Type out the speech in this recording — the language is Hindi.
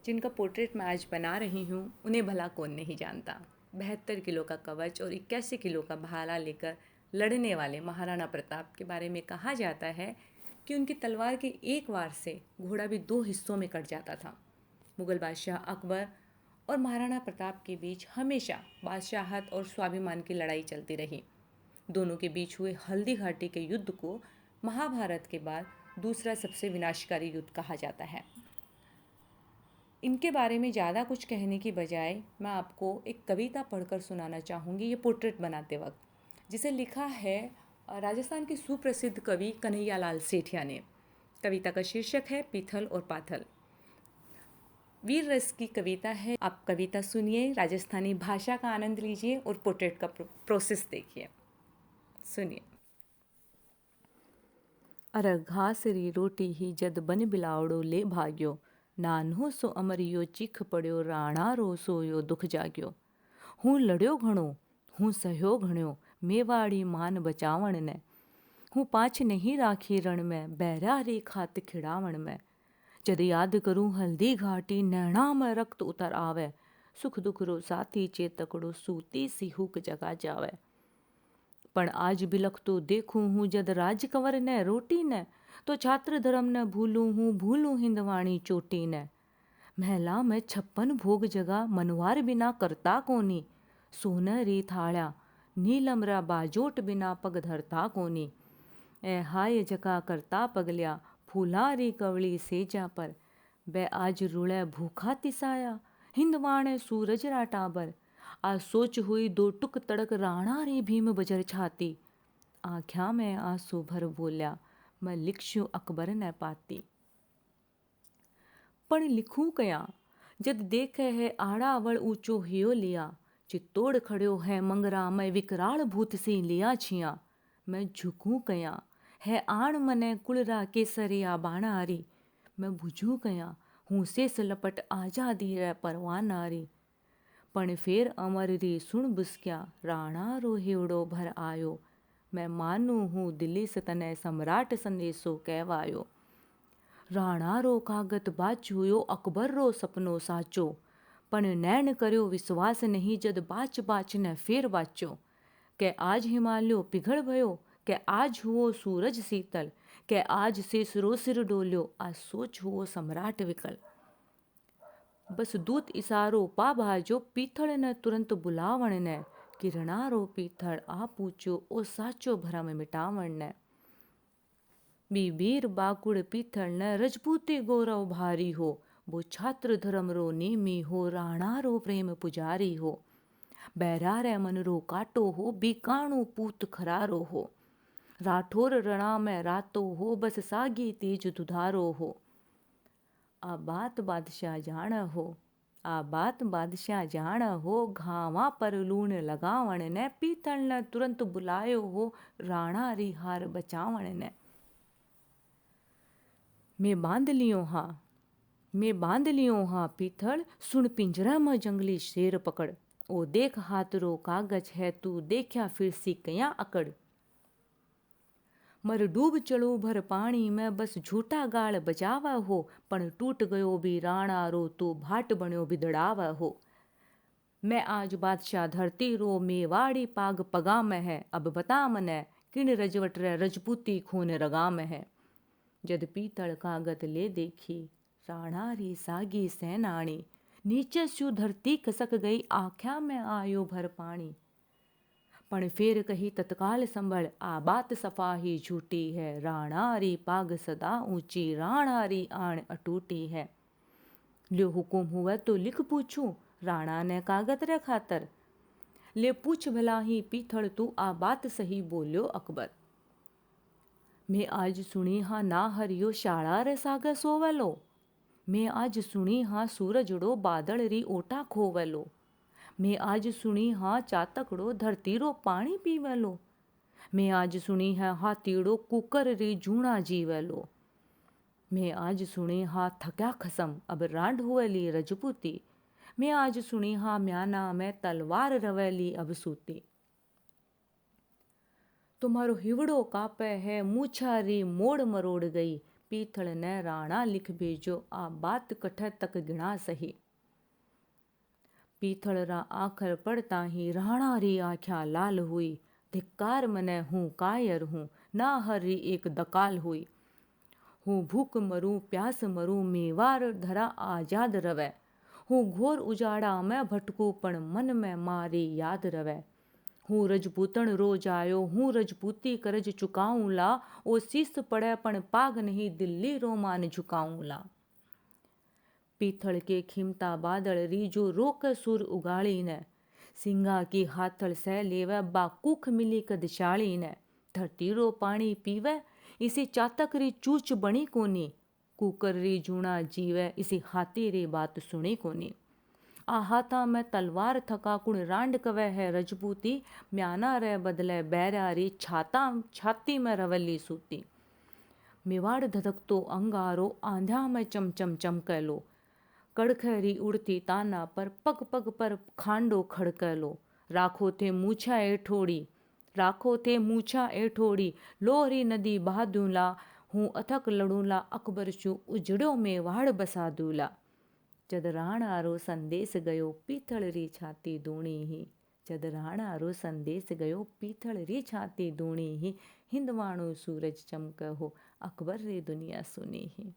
जिनका पोर्ट्रेट मैं आज बना रही हूँ उन्हें भला कौन नहीं जानता। 72 किलो का कवच और 81 किलो का भाला लेकर लड़ने वाले महाराणा प्रताप के बारे में कहा जाता है कि उनकी तलवार के एक वार से घोड़ा भी दो हिस्सों में कट जाता था। मुगल बादशाह अकबर और महाराणा प्रताप के बीच हमेशा बादशाहत और स्वाभिमान की लड़ाई चलती रही। दोनों के बीच हुए हल्दी घाटी के युद्ध को महाभारत के बाद दूसरा सबसे विनाशकारी युद्ध कहा जाता है। इनके बारे में ज़्यादा कुछ कहने की बजाय मैं आपको एक कविता पढ़कर सुनाना चाहूँगी, ये पोर्ट्रेट बनाते वक्त, जिसे लिखा है राजस्थान के सुप्रसिद्ध कवि कन्हैया लाल सेठिया ने। कविता का शीर्षक है पीथल और पाथल। वीर रस की कविता है। आप कविता सुनिए, राजस्थानी भाषा का आनंद लीजिए और पोर्ट्रेट का प्रोसेस देखिए। सुनिए। अर घास री रोटी ही जद बन बिलावड़ो ले भाग्यो, नान्हो सो अमरियो चीख पड़्यो राणा रो सोयो दुख जाग्यो। हूँ लड़्यो घणो, हूँ सहयो घण्यो, मेवाड़ी मान बचावण ने। हूँ पाछ नहीं राखी रण में, बैरा रे खात खिड़ावण में। जद याद करूँ हल्दी घाटी, नैणा में रक्त उतर आवे। सुख दुख रो साथी चेतकड़ो, सूती सी हुक जगा जावे। पण आज बिलख तो देखूं हूँ जद राज कंवर ने रोटी ने, तो छात्र धर्म न भूलूं हिंदवाणी चोटी ने। महला में 56 भोग जगा, मनवार बिना करता कोनी। सोनरी थाळ्या नीलमरा बाजोट बिना पग धरता कोनी। ए हाय जका करता पगल्या, फूलारी कवली सेजा पर। बे आज रुड़े भूखा तिसाया, हिंदवाणे सूरज राटाबर। आ सोच हुई दो टुक तड़क, राणा रे भीम बजर छाती। आख्या में आंसू भर बोल्या, मैं लिखशू अकबर ने पाती। पण लिखूं कया जद देखे है आड़ावड़ ऊंचो हियो लिया। चित्तोड़ खड़ो है मंगरा, मैं विकराल भूत सी लिया छिया। मैं झुकूं कया है आण मने कुलरा केसरिया बाणारी। मैं बुझूं कया हूँ शेष लपट आजादी रे परवानारी। पण फेर अमर री सुण बुसक्या, राणा रो हेवड़ो भर आयो। मैं मानू हूँ दिल्ली से तने सम्राट संदेशो कहवायो। राणा रो कागत बाचुयो, अकबर रो सपनो साचो। पण नैन कर्यो विश्वास नहीं, जद बाच बाच ने फेर बाचो। के आज हिमालयो पिघल भयो, के आज हुओ सूरज शीतल। के आज शेष रो सिर डोल्यो, आज सोच हुओ सम्राट विकल। बस दूत इशारो पा भाजो, पीथल ने तुरंत बुलावण ने। किरणा रो पीथल आ पूछो, ओ साचो भरम मिटावण ने। बीबीर बाकुड़ पीथल ने रजपूती गौरव भारी हो। वो छात्र धर्म रो नेमी हो, राणा रो प्रेम पुजारी हो। बैरा रे मन रो काटो हो, बीकाणु पूत खरारो हो। राठौर रणा में रातो हो, बस सागी तेज दुधारो हो। आ बात बादशाह जान हो, आ बात बादशाह जान हो। घावा पर लूण लगावण ने, पीतल ने तुरंत बुलायो हो, राणा री हार बचावण ने। मैं बांध लियो हाँ पीथल, सुन पिंजरा में जंगली शेर पकड़। ओ देख हाथ रो कागज है, तू देखया फिर सी कया अकड़। मर डूब चलो भर पानी में, बस झूठा गाल बजावा हो। पण टूट गयो भी राणा रो, तो भाट बन्यो बिदड़ावा हो। मैं आज बादशाह धरती रो, मेवाड़ी पाग पगा में है। अब बता मने किन रजवट रे रजपूती खून रगा में है। जद पीतल कागत ले देखी, राणा री सागी सेनाणी। नीचे सु धरती खसक गई, आख्या में आयो भर पानी। पण फेर कही तत्काल संभल, आ बात सफा ही झूठी है। राणा री पाग सदा ऊंची, राणा री आण अटूटी है। ल्यो हुकुम हुआ तो लिख पूछूं, राणा ने कागत रे खातर। ले पूछ भला ही पीथल तू, आ बात सही बोल्यो अकबर। मैं आज सुनी हाँ ना हरियो, शाळा रे सागे सोवेलो। मैं आज सुनी हाँ सूरजड़ो, बादल री ओटा खोवेलो। मैं आज सुनी हाँ चातकड़ो, धरती रो पानी पीवेलो। मैं आज सुनी है हाथीड़ो, कुकर री जूना जीवेलो। मैं आज सुनी हाँ थक्या खसम, अब रांड हुएली रजपूती। मैं आज सुनी हाँ म्याना में तलवार रवेली अब सूती। तुम्हारो हिवड़ो कापे है, मूछारी मोड़ मरोड़ गई। पीथल ने राणा लिख भेजो, आ बात कठ तक गिणा सही। पीथल रा आखर पड़ता ही राणा री आख्या लाल हुई। धिक्कार मने हूँ कायर हूँ, ना हर री एक दकाल हुई। हूँ भूख मरूं प्यास मरूं, मेवाड़ धरा आजाद रवे। हूँ घोर उजाड़ा में भटकूं, पण मन में मारी याद रवे। हूँ रजपूतण रोज आयो, हूँ रजपूती करज चुकाऊं ला। ओ शीस पड़े पण पाग नहीं, दिल्ली रोमान झुकाऊं ला। पीथल के खिमता बादल रीजो रोक सुर उगाड़ी ने। सिंगा की हाथल से लेवे, बाकुख मिली कदशाली ने। धरती रो पानी पीवे, इसी चातक री चूच बनी कोनी। कुकर री जूना जीवे, इसी हाथी री बात सुनी कोनी। आ हाथा में तलवार थका कुण रांड कवे है रजपूती। म्याना रे बदले बैरारी, छाती में रवली सूती। मेवाड़ धधकतो अंगारो, आंध्या में चमचम चमकेलो। कड़खरी उड़ती ताना पर, पग पग पर खांडो खड़केलो। राखो थे मूछा एठोड़ी, राखो थे मूछा एठोड़ी। लोहरी नदी बहादूला, हूँ अथक लड़ूला। अकबर शू उजड़ो मेवाड़ बसा दूला। जद राणा रो संदेश गयो, पीथल री छाती दूणी ही। जद राणा रो संदेश गयो, पीथल री छाती दूणी ही। हिंदवाणो सूरज चमके हो, अकबर री दुनिया सुनी ही।